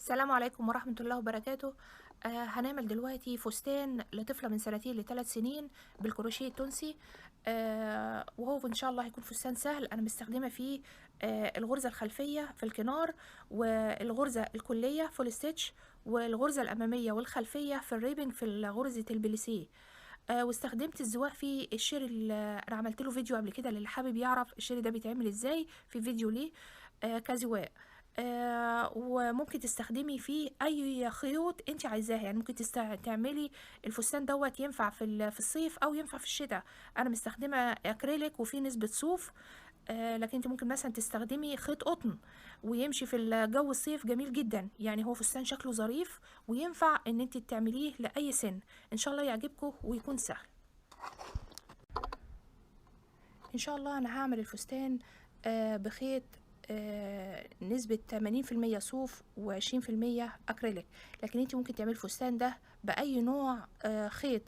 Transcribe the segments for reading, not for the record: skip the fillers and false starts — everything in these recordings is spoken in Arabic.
السلام عليكم ورحمة الله وبركاته. هنعمل دلوقتي فستان لطفلة من 2 ل3 سنين بالكروشيه التونسي. وهو ان شاء الله هيكون فستان سهل. انا مستخدمة فيه الغرزة الخلفية في الكنار، والغرزة الكلية فول ستيتش، والغرزة الأمامية والخلفية في الريبنج في غرزة البليسيه. واستخدمت الزواق في الشير انا عملت له فيديو قبل كده، للي حابب يعرف الشير ده بيتعمل ازاي في فيديو ليه كزواق. وممكن تستخدمي فيه اي خيوط انت عايزاها، يعني ممكن تعملي الفستان دوت ينفع في الصيف او ينفع في الشتاء. انا مستخدمه اكريليك وفيه نسبه صوف. لكن انت ممكن مثلا تستخدمي خيط قطن ويمشي في الجو الصيف جميل جدا. يعني هو فستان شكله ظريف وينفع ان انت تعمليه لاي سن. ان شاء الله يعجبكم ويكون سهل. ان شاء الله انا هعمل الفستان بخيط نسبة 80% صوف و20% اكريليك. لكن انت ممكن تعملي الفستان ده باي نوع خيط.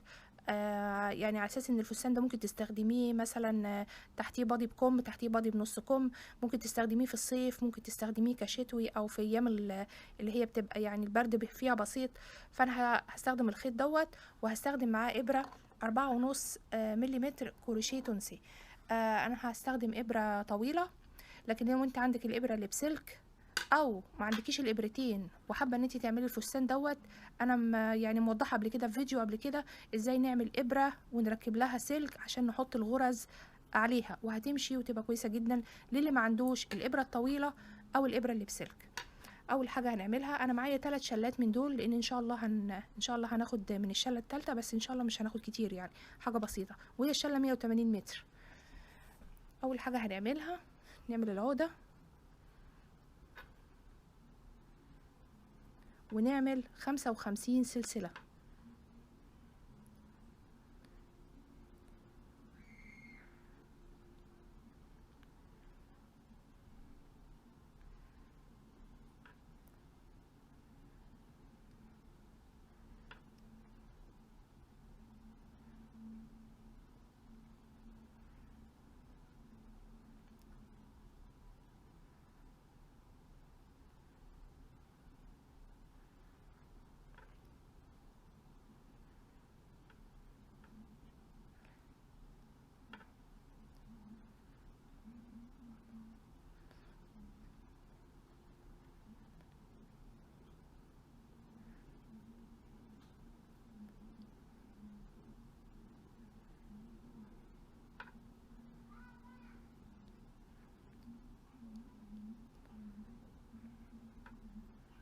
يعني على اساس ان الفستان ده ممكن تستخدميه مثلا تحتيه بادي بكم، تحتيه بادي بنص كم. ممكن تستخدميه في الصيف، ممكن تستخدميه كشتوي او في ايام اللي هي بتبقى يعني البرد فيها بسيط. فانا هستخدم الخيط دوت، وهستخدم معاه ابرة 4.5 مليمتر كروشيه تونسي. انا هستخدم ابرة طويلة. لكن لو انت عندك الابرة اللي بسلك او ما عندكيش الابرتين وحابه ان انت تعملي الفستان دوت، انا يعني موضحه قبل كده في فيديو قبل كده ازاي نعمل ابره ونركب لها سلك عشان نحط الغرز عليها، وهتمشي وتبقى كويسه جدا للي ما عندوش الابره الطويله او الابره اللي بسلك. اول حاجه هنعملها، انا معايا 3 شلات من دول، لان ان شاء الله ان شاء الله هناخد من الشله الثالثه، بس ان شاء الله مش هناخد كتير، يعني حاجه بسيطه، وهي الشله 180 متر. اول حاجه هنعملها نعمل العقده ونعمل 55 سلسلة.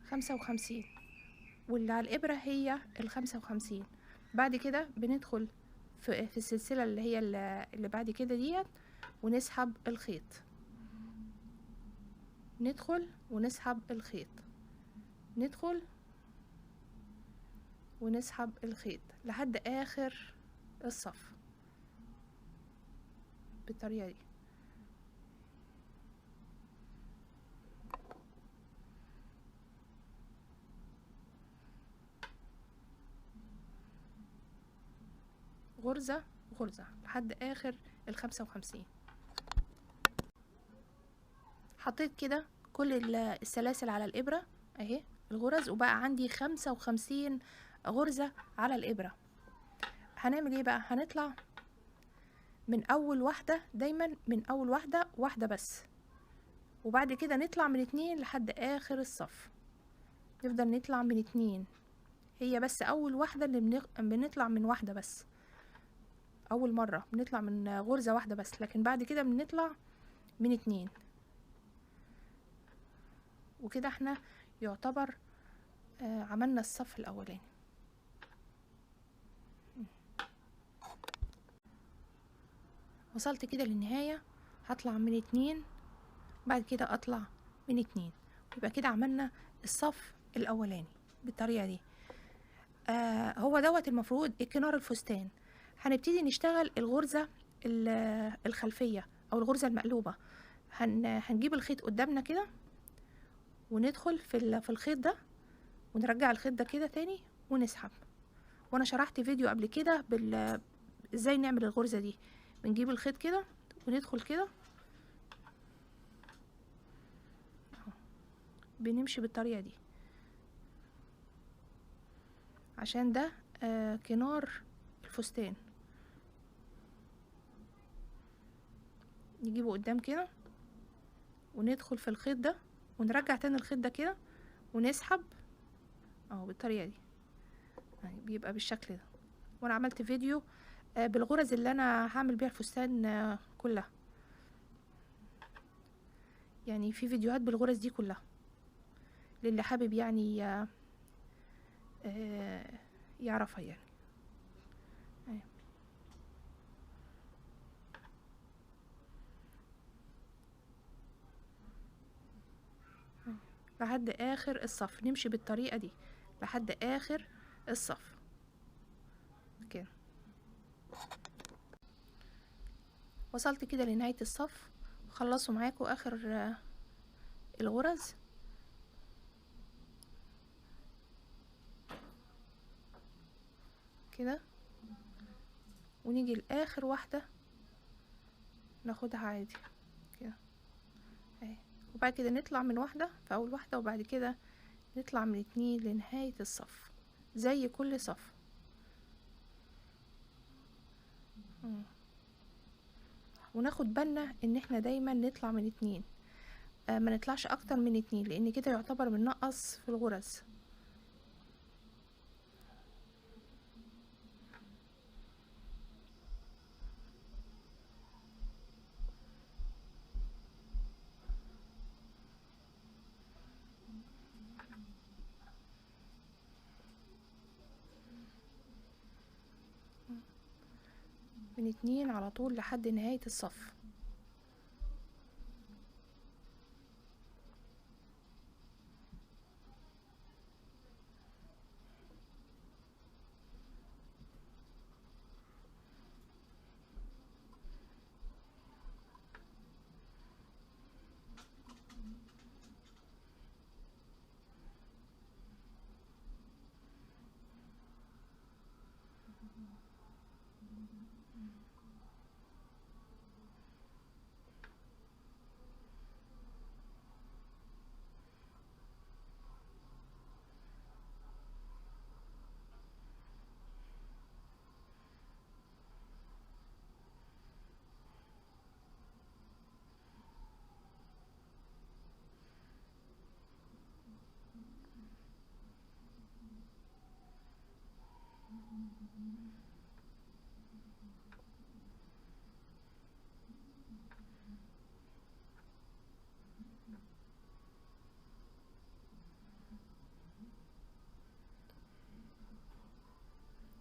خمسة وخمسين، واللي على الإبرة هي ال55. بعد كده بندخل في السلسلة اللي هي اللي بعد كده ديت، ونسحب الخيط. ندخل ونسحب الخيط، ندخل ونسحب الخيط لحد آخر الصف بالطريقة دي. غرزة غرزة لحد آخر ال55. حطيت كده كل السلاسل على الإبرة اهي الغرز، وبقى عندي 55 غرزة على الإبرة. هنعمل ايه بقى؟ هنطلع من أول واحدة، دايما من أول واحدة واحدة بس، وبعد كده نطلع من 2 لحد آخر الصف. نفضل نطلع من 2، هي بس أول واحدة اللي بنطلع من واحدة بس. أول مرة بنطلع من غرزة واحدة بس، لكن بعد كده بنطلع من 2. وكده احنا يعتبر عملنا الصف الأولاني. وصلت كده للنهاية، هطلع من 2، بعد كده أطلع من 2، يبقى كده عملنا الصف الأولاني بالطريقة دي. هو دوت المفروض الكنار الفستان. هنبتدي نشتغل الغرزة الخلفية أو الغرزة المقلوبة. هنجيب الخيط قدامنا كده، وندخل في الخيط ده، ونرجع الخيط ده كده تاني ونسحب. وانا شرحت فيديو قبل كده ازاي نعمل الغرزة دي. بنجيب الخيط كده وندخل كده، بنمشي بالطريقة دي. عشان ده كنار الفستان. نجيبه قدام كده وندخل في الخيط ده ونرجع تاني الخيط ده كده ونسحب اهو بالطريقه دي، يعني بيبقى بالشكل ده. وانا عملت فيديو بالغرز اللي انا هعمل بيها الفستان كلها، يعني في فيديوهات بالغرز دي كلها للي حابب يعني يعرفها يعني. لحد اخر الصف نمشي بالطريقه دي لحد اخر الصف كده. وصلت كده لنهايه الصف، خلصوا معاكم اخر الغرز كده، ونيجي لاخر واحده ناخدها عادي كده اهي، وبعد كده نطلع من واحده في اول واحده، وبعد كده نطلع من 2 لنهايه الصف زي كل صف. وناخد بالنا ان احنا دايما نطلع من 2، ما نطلعش اكتر من 2 لان كده يعتبر بننقص في الغرز. من 2 على طول لحد نهاية الصف.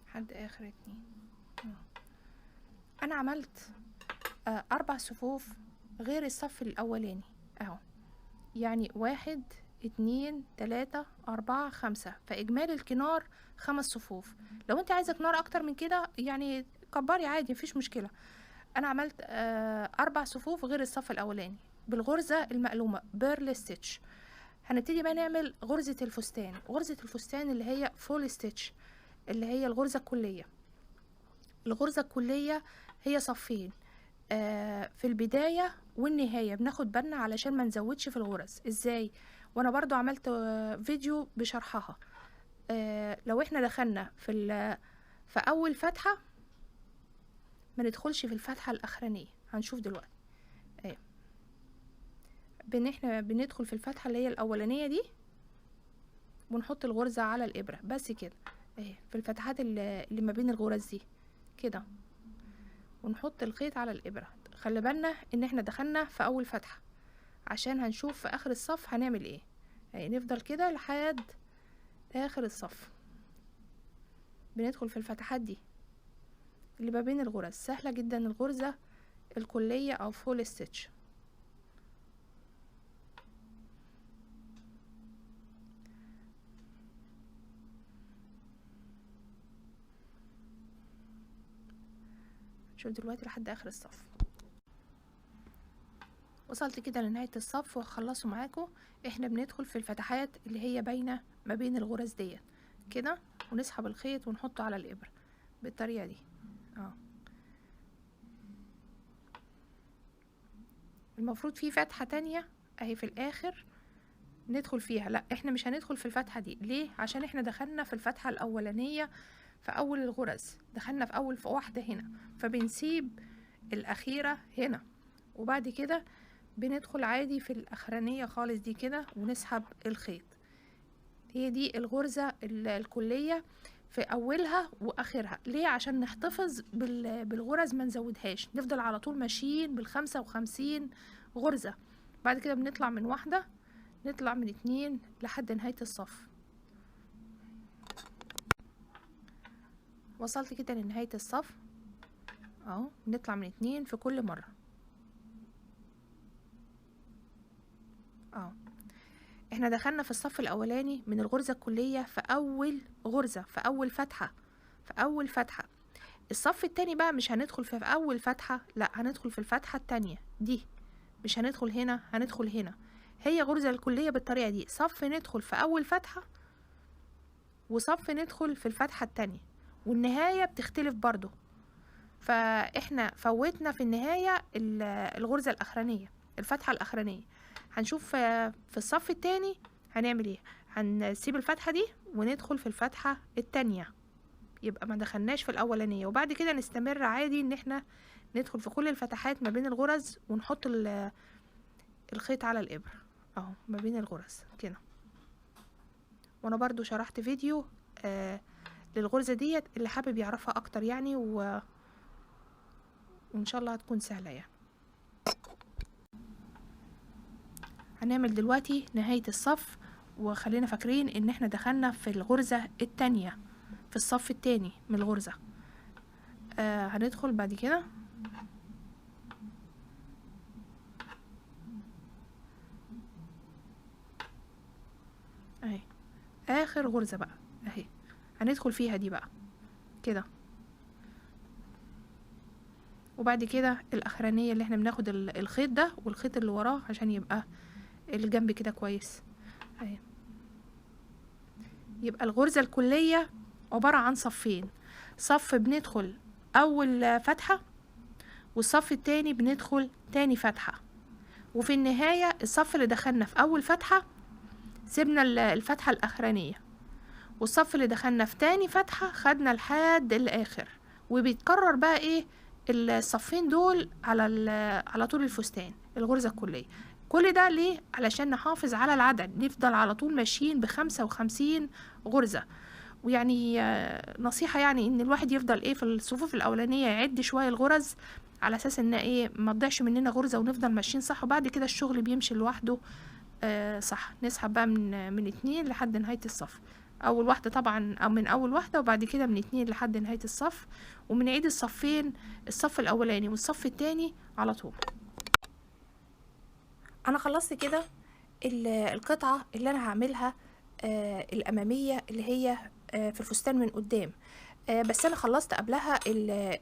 لحد اخر 2. انا عملت 4 صفوف غير الصف الاولاني اهو، يعني 1 2 3 4 5، فاجمالي الكنار 5 صفوف. لو انت عايزه كنار اكتر من كده يعني كبري عادي مفيش مشكله. انا عملت 4 صفوف غير الصف الاولاني بالغرزه المقلومه بيرل ستيتش. هنبتدي بقى نعمل غرزه الفستان. غرزه الفستان اللي هي فول ستيتش، اللي هي الغرزه الكليه. الغرزه الكليه هي صفين في البدايه والنهايه، بناخد بالنا علشان ما نزودش في الغرز. ازاي؟ وانا برضو عملت فيديو بشرحها. لو احنا دخلنا في اول فتحه ما ندخلش في الفتحه الاخرانيه، هنشوف دلوقتي. احنا بندخل في الفتحه اللي هي الاولانيه دي ونحط الغرزه على الابره بس كده اهي، في الفتحات اللي ما بين الغرز دي كده، ونحط الخيط على الابره. خلي بالنا ان احنا دخلنا في اول فتحه عشان هنشوف في اخر الصف هنعمل ايه. اهي نفضل كده لحد اخر الصف، بندخل في الفتحات دي اللي ما بين الغرز. سهله جدا الغرزه الكليه او فول ستيتش. شوف دلوقتي لحد اخر الصف. وصلت كده لنهاية الصف وهخلصه معاكم. احنا بندخل في الفتحات اللي هي باينة ما بين الغرز ديت كده، ونسحب الخيط ونحطه على الابرة بالطريقة دي المفروض في فتحة تانية اهي في الاخر ندخل فيها. لا احنا مش هندخل في الفتحة دي. ليه؟ عشان احنا دخلنا في الفتحة الاولانية في اول الغرز، دخلنا في اول في واحدة هنا، فبنسيب الاخيرة هنا، وبعد كده بندخل عادي في الاخرانية خالص دي كده ونسحب الخيط. هي دي الغرزة الكلية في اولها واخرها. ليه؟ عشان نحتفظ بالغرز، ما نزودهاش، نفضل على طول ماشيين بال55 غرزة. بعد كده بنطلع من واحدة، نطلع من 2 لحد نهاية الصف. وصلت كده لنهاية الصف اهو، نطلع من 2 في كل مرة اهو. احنا دخلنا في الصف الاولاني من الغرزة الكلية في اول غرزة، في اول فتحة، في اول فتحة. الصف التاني بقى مش هندخل في اول فتحة، لا هندخل في الفتحة التانية دي، مش هندخل هنا، هندخل هنا. هي غرزة الكلية بالطريقة دي، صف ندخل في اول فتحة وصف ندخل في الفتحة التانية، والنهاية بتختلف برضو. فاحنا فوتنا في النهاية الغرزة الاخرانية، الفتحة الاخرانية. هنشوف في الصف التاني هنعمل ايه. هنسيب الفتحة دي وندخل في الفتحة التانية، يبقى ما دخلناش في الاولانية. وبعد كده نستمر عادي ان احنا ندخل في كل الفتحات ما بين الغرز، ونحط الخيط على الابرة اهو ما بين الغرز كده. وانا برضو شرحت فيديو للغرزة ديت، اللي حابب يعرفها اكتر يعني وان شاء الله هتكون سهلة يعني. هنعمل دلوقتي نهاية الصف، وخلينا فاكرين ان احنا دخلنا في الغرزة التانية في الصف التاني من الغرزة. هندخل بعد كده اهي اخر غرزة بقى اهي، هندخل فيها دي بقى كده. وبعد كده الاخرانية اللي احنا بناخد الخيط ده والخيط اللي وراه عشان يبقى الجنب كده كويس اهي. يبقى الغرزة الكلية عبارة عن صفين، صف بندخل اول فتحة، والصف التاني بندخل تاني فتحة، وفي النهاية الصف اللي دخلنا في اول فتحة سيبنا الفتحة الاخرانية، والصف اللي دخلنا في تاني فتحة خدنا لحد الاخر. وبيتكرر بقى ايه الصفين دول على طول الفستان الغرزة الكلية. كل ده ليه؟ علشان نحافظ على العدد، نفضل على طول ماشيين ب55 غرزة. ويعني نصيحة يعني ان الواحد يفضل ايه في الصفوف الاولانية يعد شوية الغرز، على اساس ان ايه ما تضيعش مننا غرزة ونفضل ماشيين صح، وبعد كده الشغل بيمشي لوحده صح. نسحب بقى من 2 لحد نهاية الصف. اول واحدة طبعا او من اول واحدة، وبعد كده من 2 لحد نهاية الصف، وبنعيد الصفين، الصف الاولاني والصف التاني على طول. انا خلصت كده القطعة اللي انا هعملها الامامية اللي هي في الفستان من قدام. بس انا خلصت قبلها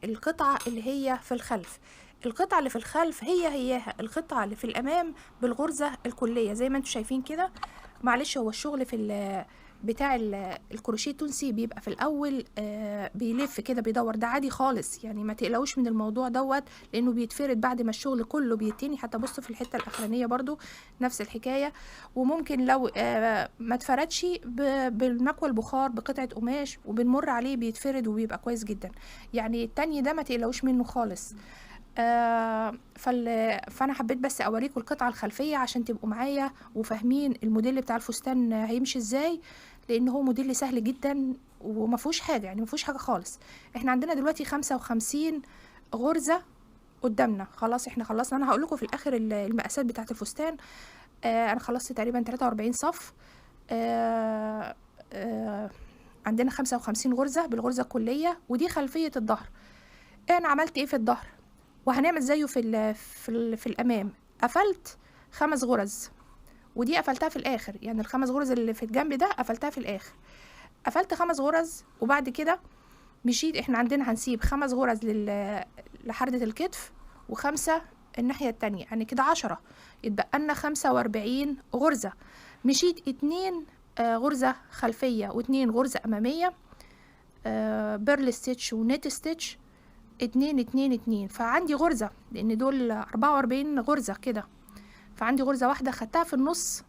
القطعة اللي هي في الخلف. القطعة اللي في الخلف هياها القطعة اللي في الامام بالغرزة الكلية زي ما انتم شايفين كده. معلش هو الشغل في بتاع الكروشيه التونسي بيبقى في الاول بيلف كده بيدور، ده عادي خالص يعني، ما تقلقوش من الموضوع دوت، لانه بيتفرد بعد ما الشغل كله بيتني. حتى بصوا في الحته الاخرانيه برضو نفس الحكايه. وممكن لو ما اتفردش بالمكوى البخار بقطعه قماش وبنمر عليه بيتفرد وبيبقى كويس جدا يعني. التاني ده ما تقلقوش منه خالص. فانا حبيت بس اوريكم القطعه الخلفيه عشان تبقوا معايا وفاهمين الموديل بتاع الفستان هيمشي ازاي، لان هو موديل سهل جدا وما فيهوش حاجه يعني، ما فيهوش حاجه خالص. احنا عندنا دلوقتي 55 غرزه قدامنا. خلاص احنا خلصنا. انا هقول لكم في الاخر المقاسات بتاعه الفستان. انا خلصت تقريبا 43 صف. عندنا 55 غرزه بالغرزه الكليه، ودي خلفيه الظهر. انا عملت ايه في الظهر وهنعمل زيه في الامام. قفلت 5 غرز، ودي قفلتها في الاخر يعني. ال5 غرز اللي في الجنب ده قفلتها في الاخر. قفلت 5 غرز، وبعد كده مشيت. احنا عندنا هنسيب 5 غرز لحردة الكتف، و5 الناحية التانية يعني كده 10. يتبقى لنا 45 غرزة. مشيت 2 غرزة خلفية و2 غرزة امامية، بيرل ستيتش ونيت ستيتش 2 2 2. فعندي غرزة، لان دول 44 غرزة كده، فعندي غرزة واحدة خدتها في النص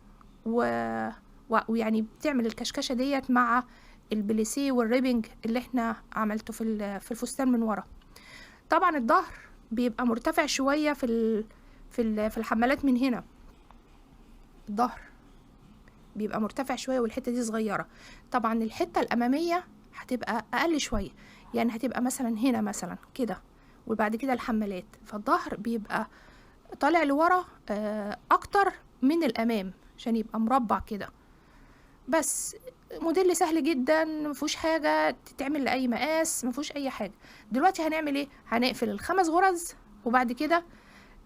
ويعني بتعمل الكشكشه ديت مع البليسيه والريبنج اللي احنا عملته في الفستان من ورا. طبعا الظهر بيبقى مرتفع شويه في الحمالات من هنا، الظهر بيبقى مرتفع شويه والحته دي صغيره. طبعا الحته الاماميه هتبقى اقل شويه، يعني هتبقى مثلا هنا مثلا كده، وبعد كده الحمالات، فالظهر بيبقى طالع لورا اكتر من الامام عشان يبقى مربع كده. بس موديل سهل جدا، مفيهوش حاجه تتعمل لاي مقاس، مفيهوش اي حاجه. دلوقتي هنعمل ايه؟ هنقفل ال5 غرز، وبعد كده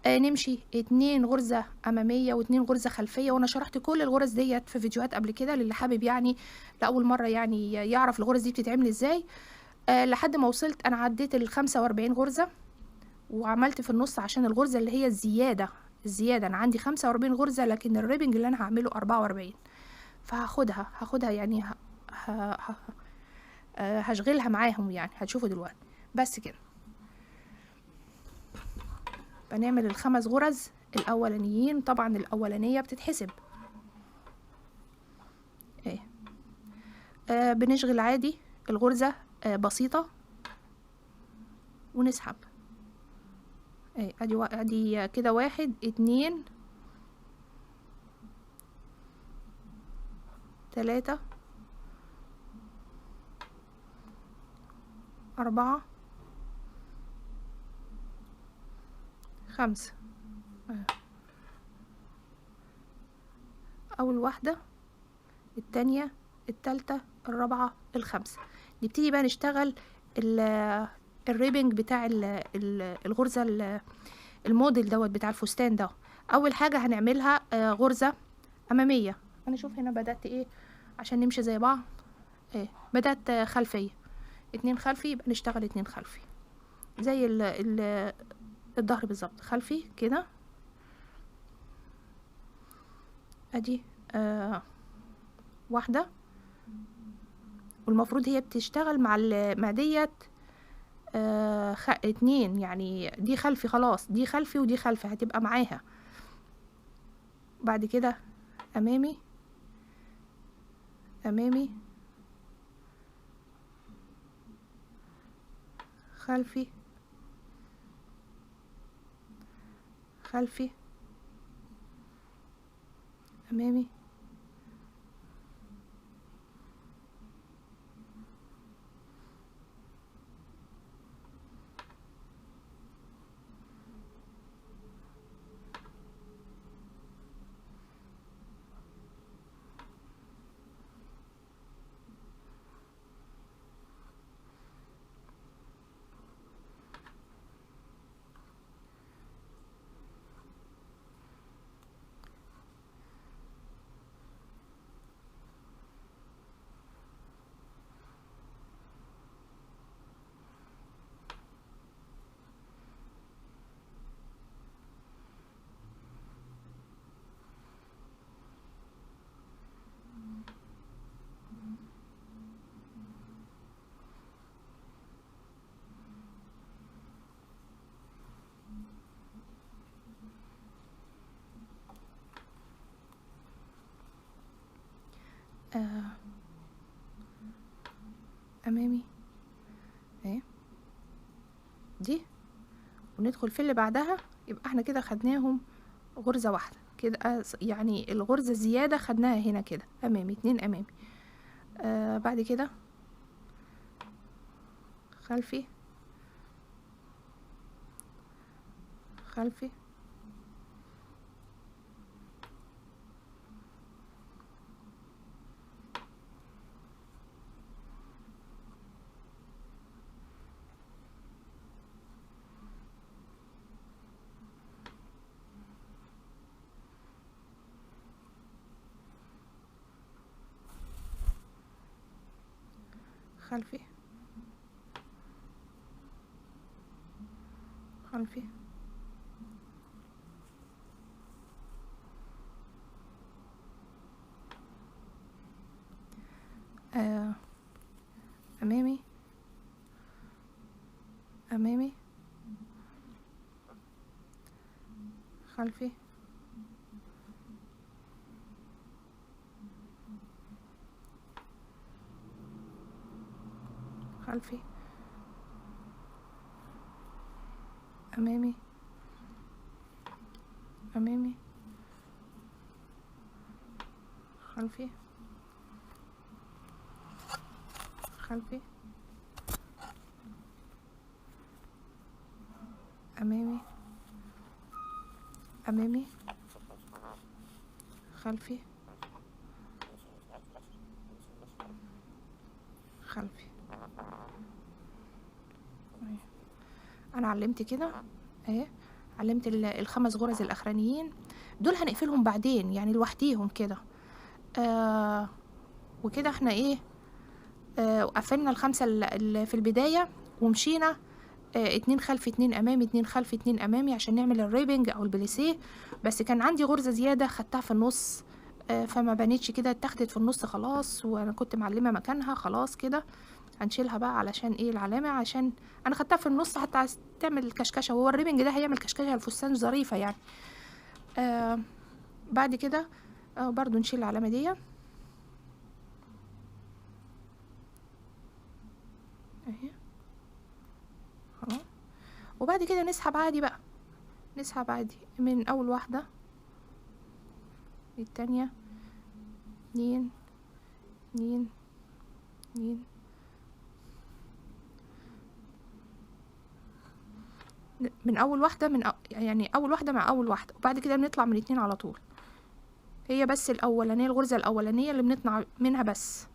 نمشي 2 غرزة أمامية و2 غرزة خلفية. وأنا شرحت كل الغرز ديت في فيديوهات قبل كده، للي حابب يعني لأول مرة يعني يعرف الغرز دي بتتعمل ازاي. لحد ما وصلت أنا عديت ال45 غرزة، وعملت في النص عشان الغرزة اللي هي الزيادة أنا عندي 45 غرزة، لكن الريبنج اللي أنا هعمله 44، فهاخدها يعني هشغلها معاهم يعني، هتشوفوا دلوقتي. بس كده بنعمل ال5 غرز الاولانيين. طبعا الاولانيه بتتحسب ايه. بنشغل عادي الغرزه بسيطه ونسحب ايه. ادي كده 1 2 3 4 5. اول واحده، التانية، التالتة، الرابعة، الخامسة. نبتدي بقى نشتغل الريبنج بتاع الغرزة الموديل دوت بتاع الفستان ده. اول حاجة هنعملها غرزة امامية. انا شوف هنا بدأت ايه عشان نمشي زي بعض ايه. بدأت خلفية، 2 خلفي، يبقى نشتغل 2 خلفي زي الظهر بالظبط، خلفي كده. ادي واحدة، والمفروض هي بتشتغل مع ديت 2 يعني. دي خلفي خلاص، دي خلفي ودي خلفي هتبقى معاها. بعد كده امامي امامي خلفي خلفي امامي امامي اهي دي، وندخل في اللي بعدها. يبقى احنا كده خدناهم غرزة واحدة كده، يعني الغرزة الزيادة خدناها هنا كده. امامي 2 امامي. بعد كده خلفي خلفي خلفي خلفي امامي امامي خلفي خلفي أمامي أمامي خلفي خلفي أمامي أمامي خلفي خلفي. أنا علمت كده أهي، علمت الخمس غرز الأخرانيين دول هنقفلهم بعدين يعني لوحديهم كده. وكده احنا ايه قفلنا الخمسة اللي في البداية، ومشينا 2 خلفي 2 امامي 2 خلفي 2 امامي عشان نعمل الريبنج او البليسيه. بس كان عندي غرزة زيادة خدتها في النص، فما بانتش كده، اتاخدت في النص خلاص، وانا كنت معلمة مكانها خلاص كده. هنشيلها بقى علشان ايه العلامة، عشان انا خدتها في النص حتى عايز تعمل كشكشة، وهو الريبنج ده هيعمل كشكشة الفستان ظريفة يعني. بعد كده برضو نشيل العلامة دي اهي، خلاص. وبعد كده نسحب عادي بقى، نسحب عادي من اول واحدة التانية، 2 2 2 من اول واحدة يعني اول واحدة مع اول واحدة، وبعد كده بنطلع من 2 على طول. هي بس الاولانية، الغرزة الاولانية اللي بنطلع منها بس.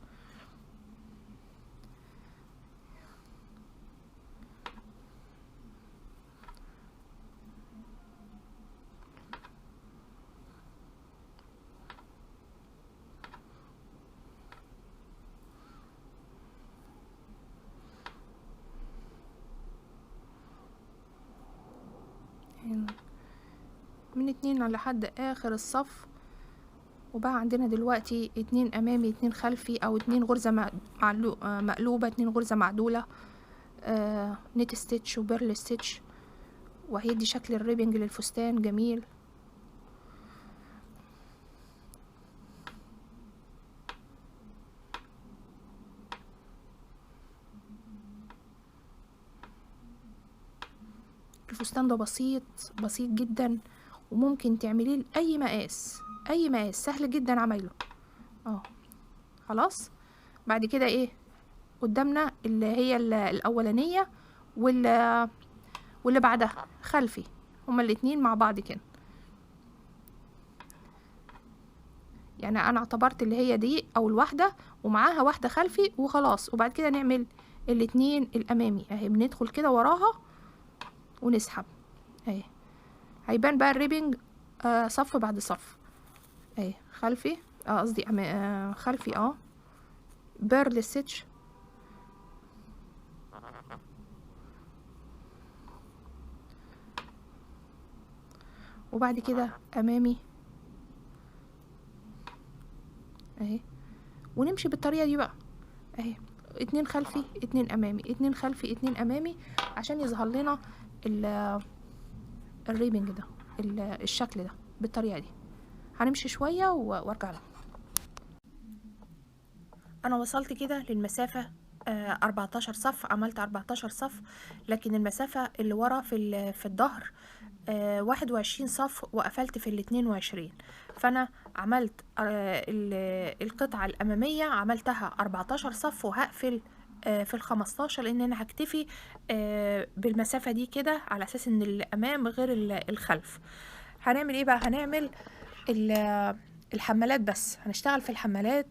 هنا من 2 لحد اخر الصف. وبقى عندنا دلوقتي 2 امامي 2 خلفي، او 2 غرزة مقلوبة، 2 غرزة معدولة، نيت ستيتش وبيرل ستيتش، وهيدي شكل الريبنج للفستان جميل. الفستان ده بسيط بسيط جدا، وممكن تعمليه لأي مقاس، أي مقاس سهل جدا عمايله. خلاص. بعد كده ايه قدامنا اللي هي الأولانية واللي بعدها خلفي، هما الاتنين مع بعض كده. يعني أنا اعتبرت اللي هي دي أول واحدة ومعاها واحدة خلفي وخلاص، وبعد كده نعمل الاتنين الأمامي اهي، بندخل كده وراها ونسحب اهي. هيبان بقى الريبنج صف بعد صف اهي. خلفي قصدي خلفي بيرل ستيتش، وبعد كده امامي اهي. ونمشي بالطريقه دي بقى اهي، 2 خلفي 2 امامي 2 خلفي 2 امامي، عشان يظهر لنا الريبنج ده الشكل ده بالطريقه دي. هنمشي شويه وارجع لكم. انا وصلت كده للمسافه 14 صف، عملت 14 صف، لكن المسافه اللي ورا في الظهر 21 صف، وقفلت في 22. فانا عملت القطعه الاماميه عملتها 14 صف، وهقفل في 15، لان انا هكتفي بالمسافه دي كده، على اساس ان الامام غير الخلف. هنعمل ايه بقى؟ هنعمل الحمالات بس، هنشتغل في الحمالات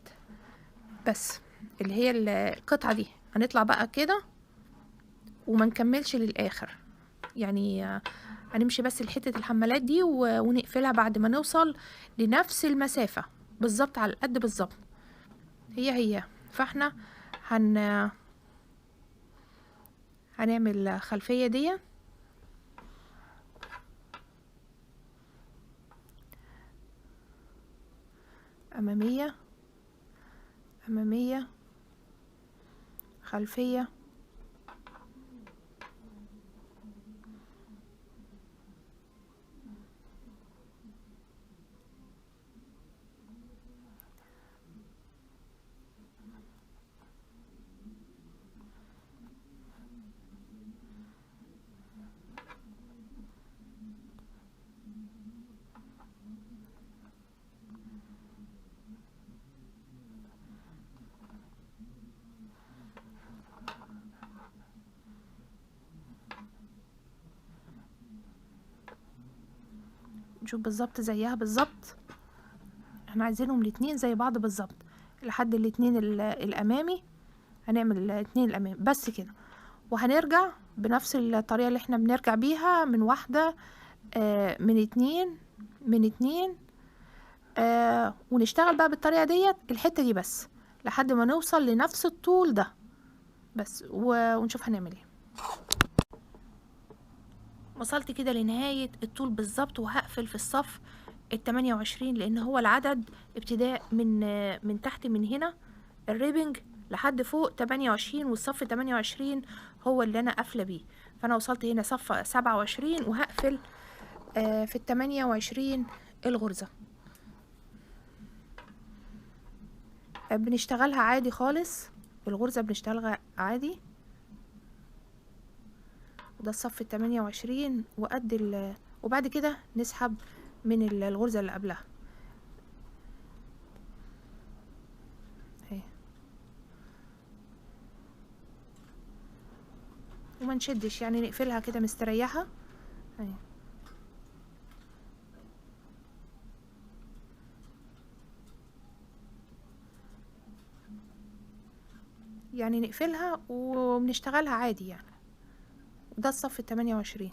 بس، اللي هي القطعه دي. هنطلع بقى كده وما نكملش للاخر، يعني هنمشي بس لحتة الحمالات دي ونقفلها بعد ما نوصل لنفس المسافة بالظبط، على القد بالظبط هي. فاحنا هنعمل خلفية دي أمامية أمامية خلفية نشوف بالظبط زيها بالظبط. احنا عايزينهم الاتنين زي بعض بالظبط، لحد الاتنين الامامي هنعمل الاتنين الامامي بس كده. وهنرجع بنفس الطريقة اللي احنا بنرجع بيها من واحدة، من اتنين، من اتنين، ونشتغل بقى بالطريقة ديت الحتة دي بس لحد ما نوصل لنفس الطول ده بس، ونشوف هنعمل ايه. وصلت كده لنهاية الطول بالظبط، وهقفل في الصف ال28 لان هو العدد ابتداء من تحت من هنا الريبنج لحد فوق 28، والصف 28 هو اللي انا قافله بيه. فانا وصلت هنا صف 27 وهقفل في ال28 الغرزة. بنشتغلها عادي خالص، الغرزة بنشتغلها عادي. وده الصف ال28 وبعد كده نسحب من الغرزة اللي قبلها اهي، وما نشدش يعني نقفلها كده مستريحة اهي. يعني نقفلها وبنشتغلها عادي يعني. ده الصف ال28.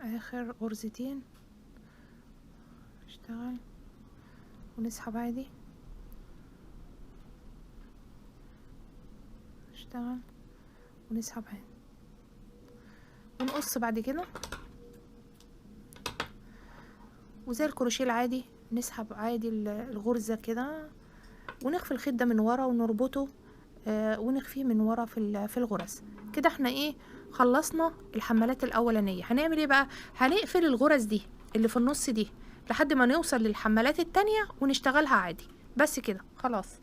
اخر غرزتين نشتغل ونسحب عادي، نشتغل ونسحب عادي، ونقص بعد كده وزي الكروشيه العادي نسحب عادي الغرزة كده، ونخفي الخيط ده من ورا ونربطه ونخفيه من ورا في الغرز كده. احنا ايه خلصنا الحمالات الاولانية. هنعمل ايه بقى؟ هنقفل الغرز دي اللي في النص دي لحد ما نوصل للحمالات التانية ونشتغلها عادي بس كده خلاص.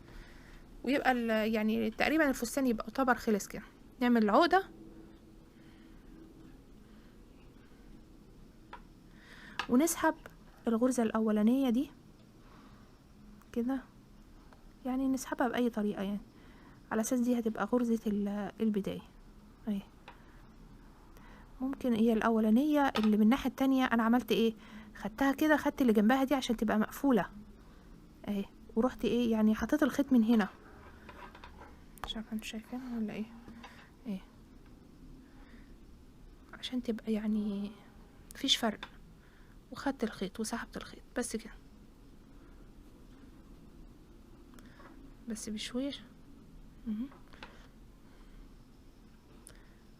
ويبقى يعني تقريبا الفستان يبقى يعتبر خلص كده. نعمل العقدة ونسحب الغرزة الأولانية دي كده، يعني نسحبها بأي طريقة يعني على أساس دي هتبقى غرزة البداية اهي. ممكن هي الأولانية اللي من الناحية التانية أنا عملت ايه، خدتها كده، خدت اللي جنبها دي عشان تبقى مقفولة اهي، ورحت ايه يعني حطيت الخيط من هنا، مش عارفة انتوا شايفينها ولا ايه ايه، عشان تبقى يعني مفيش فرق، وخدت الخيط وسحبت الخيط بس كده، بس بشويش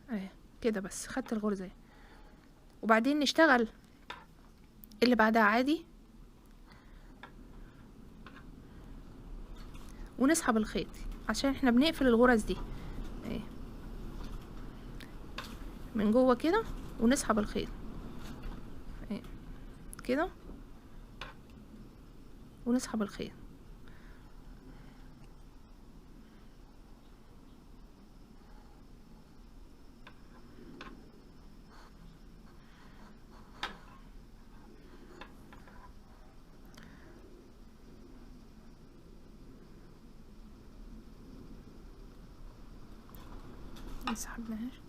اهي كده بس خدت الغرزة اهي. وبعدين نشتغل اللي بعدها عادي ونسحب الخيط عشان احنا بنقفل الغرز دي اهي من جوه كده، ونسحب الخيط اهي كده ونسحب الخيط. مسحبناهاش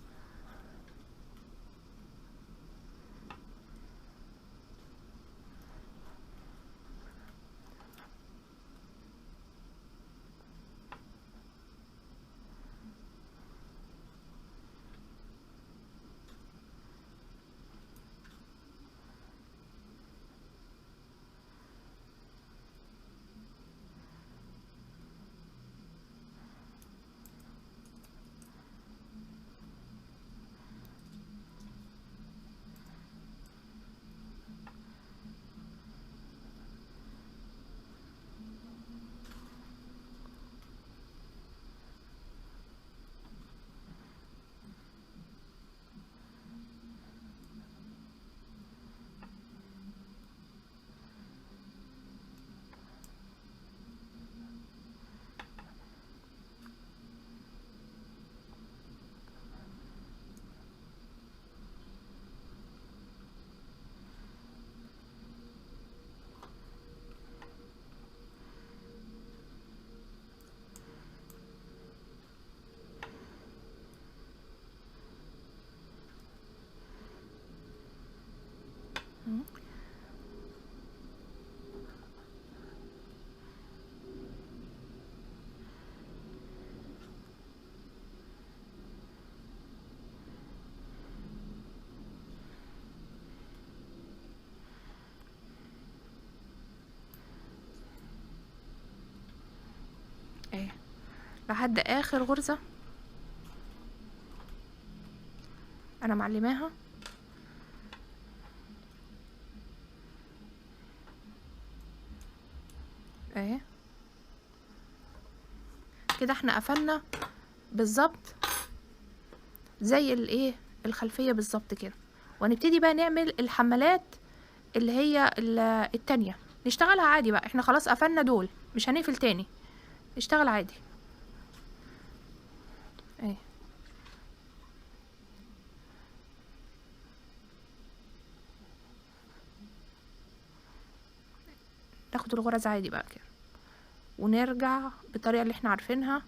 اهي لحد اخر غرزة انا معلماها. اهي كده احنا قفلنا بالظبط زي الايه الخلفية بالظبط كده. وهنبتدي بقى نعمل الحمالات اللي هي التانية، نشتغلها عادي بقى. احنا خلاص قفلنا دول، مش هنقفل تاني، نشتغل عادي. اهي ناخد الغرز عادي بقى كده ونرجع بالطريقة اللي احنا عارفينها.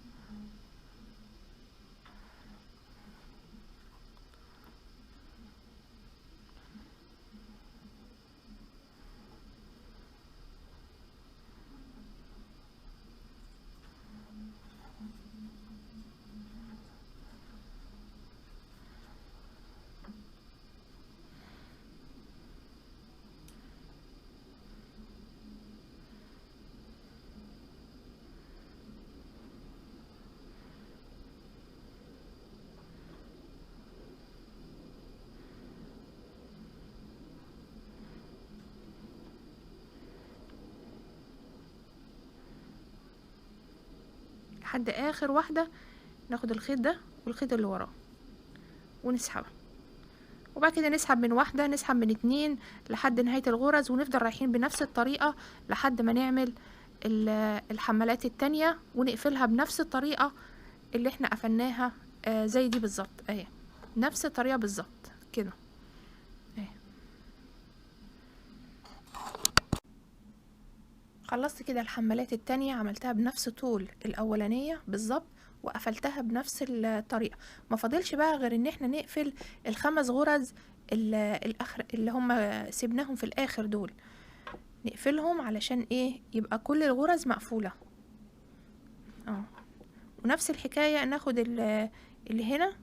لحد اخر واحدة ناخد الخيط ده والخيط اللي وراه ونسحبه، وبعد كده نسحب من واحدة، نسحب من اتنين لحد نهاية الغرز، ونفضل رايحين بنفس الطريقة لحد ما نعمل الحمالات التانية ونقفلها بنفس الطريقة اللي احنا قفلناها زي دي بالظبط. اهي نفس الطريقة بالظبط كده. اهي خلصت كده الحمالات التانية، عملتها بنفس طول الاولانية بالظبط وقفلتها بنفس الطريقة. ما فاضلش بقى غير ان احنا نقفل الخمس غرز الاخر اللي هم سيبناهم في الاخر دول، نقفلهم علشان ايه يبقى كل الغرز مقفولة. ونفس الحكاية ناخد اللي هنا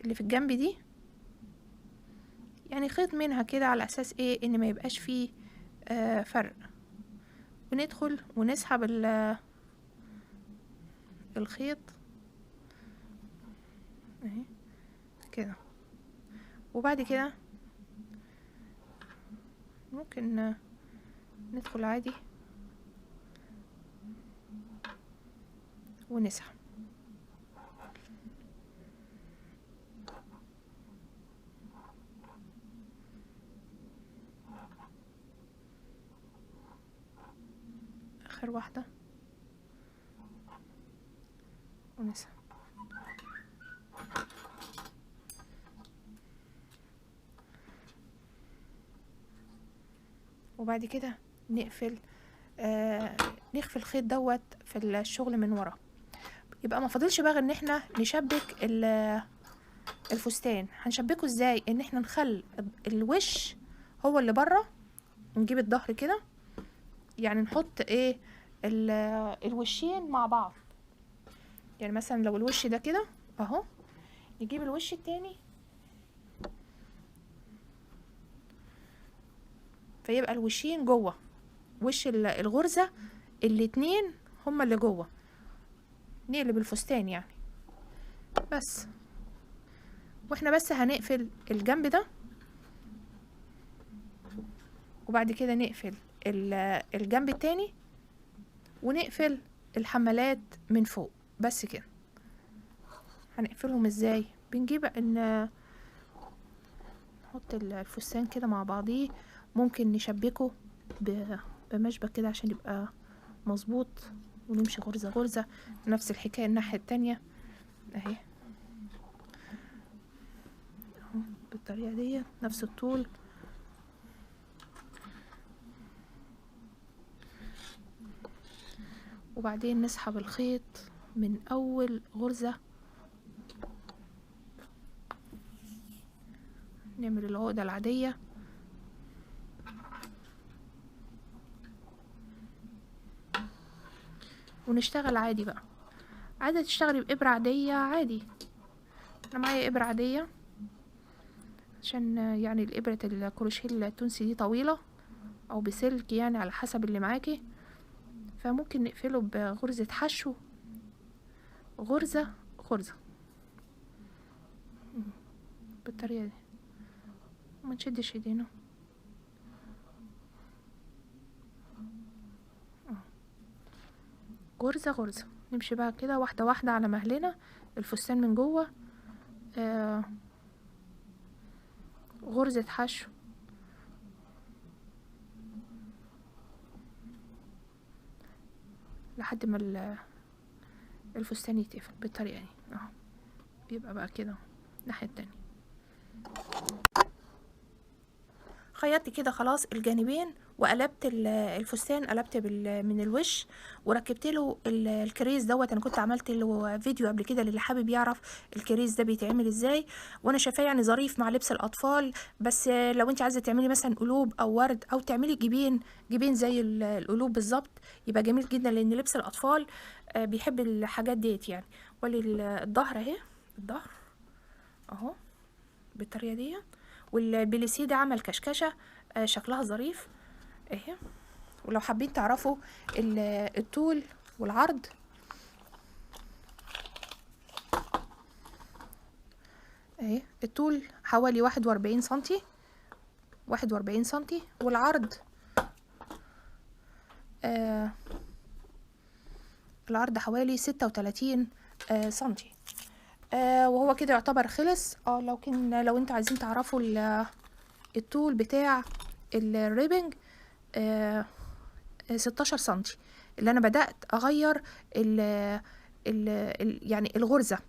اللي في الجنب دي، يعني خيط منها كده على اساس ايه ان ما يبقاش فيه فرق، وندخل ونسحب الخيط اهي كده. وبعد كده ممكن ندخل عادي ونسحب. اخر واحدة ونسحب. وبعد كده نقفل نخفي الخيط دوت في الشغل من ورا. يبقى ما فاضلش بقى غير ان احنا نشبك الفستان. هنشبكه ازاي؟ ان احنا نخلي الوش هو اللي بره، نجيب الظهر كده، يعني نحط ايه الوشين مع بعض. يعني مثلا لو الوش ده كده اهو، نجيب الوش التاني فيبقى الوشين جوه وش الغرزة، الاتنين هما اللي جوه. نقلب الفستان يعني بس، واحنا بس هنقفل الجنب ده، وبعد كده نقفل الجنب التاني، ونقفل الحمالات من فوق بس كده. هنقفلهم ازاي؟ بنجيب ان نحط الفستان كده مع بعضيه، ممكن نشبكه بمشبك كده عشان يبقى مظبوط، ونمشي غرزة غرزة. نفس الحكاية الناحية التانية اهي بالطريقة دي نفس الطول. وبعدين نسحب الخيط من اول غرزة، نعمل العقدة العادية ونشتغل عادي بقى. عايزة تشتغلي بإبرة عادية عادي، انا معايا إبرة عادية عشان يعني الإبرة الكروشيه التونسي دي طويلة او بسلك يعني على حسب اللي معاكي، فممكن نقفله بغرزة حشو، غرزة غرزة بالطريقة دي، وما نشدش ايدينا. غرزة غرزة، نمشي بقى كده واحدة واحدة على مهلنا الفستان من جوه. غرزة حشو، لحد ما الفستان يتقفل بالطريقة دي اهو. بيبقى بقى كده الناحية التانية. خيطت كده خلاص الجانبين، وقلبت الفستان، قلبت من الوش، وركبت له الكريز دوت. انا كنت عملت له فيديو قبل كده للي حابب يعرف الكريز ده بيتعمل ازاي، وانا شايفاه يعني ظريف مع لبس الاطفال. بس لو انت عايزه تعملي مثلا قلوب او ورد، او تعملي جبين زي القلوب بالظبط، يبقى جميل جدا، لان لبس الاطفال بيحب الحاجات ديت يعني. وللظهر اهي، الظهر اهو بالطريقه دي. والبليسيه ده عمل كشكشه شكلها ظريف اهي. ولو حابين تعرفوا الطول والعرض اهي، الطول حوالي 41 سنتي، 41 سنتي، والعرض العرض حوالي 36 سنتي. وهو كده يعتبر خلص. لو انتوا عايزين تعرفوا الطول بتاع الريبنج 16 سنتي، اللي انا بدأت اغير يعني الغرزة.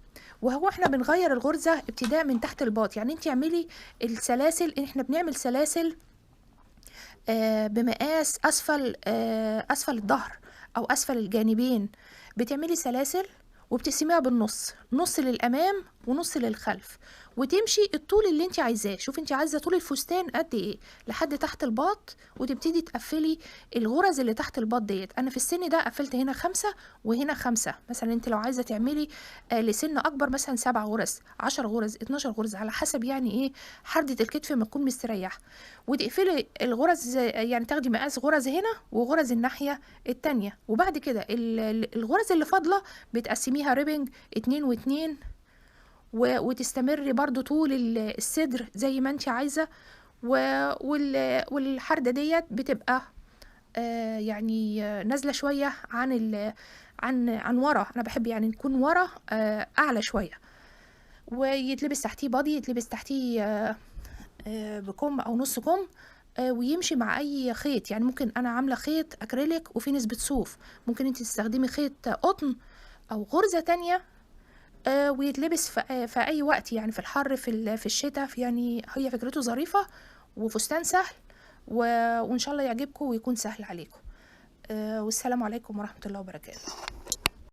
وهو احنا بنغير الغرزة ابتداء من تحت الباط. يعني انت اعملي السلاسل، احنا بنعمل سلاسل بمقاس اسفل الظهر او اسفل الجانبين. بتعملي سلاسل وبتقسميها بالنص، نص للامام ونص للخلف، وتمشي الطول اللي انت عايزاه. شوفي انت عايزه طول الفستان قد ايه لحد تحت الباط، وتبتدي تقفلي الغرز اللي تحت الباط ديت. انا في السن ده قفلت هنا 5 وهنا 5. مثلا انت لو عايزه تعملي لسن اكبر مثلا 7 غرز، 10 غرز، 12 غرز، على حسب يعني ايه حردة الكتف ما تكون مستريح. وتقفلي الغرز، يعني تاخدي مقاس غرز هنا وغرز الناحيه التانية. وبعد كده الغرز اللي فاضله بتقسميها ريبنج 2 و2، وتستمري برضو طول الصدر زي ما انت عايزه. والحرده ديت بتبقى يعني نازله شويه عن ورا. انا بحب يعني نكون ورا اعلى شويه، ويتلبس تحتيه بادي، يتلبس تحتيه بكم او نص كم، ويمشي مع اي خيط. يعني ممكن انا عامله خيط اكريليك وفي نسبه صوف، ممكن انت تستخدمي خيط قطن او غرزه تانية، ويتلبس في اي وقت، يعني في الحر، في الشتاء. يعني هي فكرته ظريفه، وفستان سهل، وان شاء الله يعجبكم ويكون سهل عليكم. والسلام عليكم ورحمه الله وبركاته.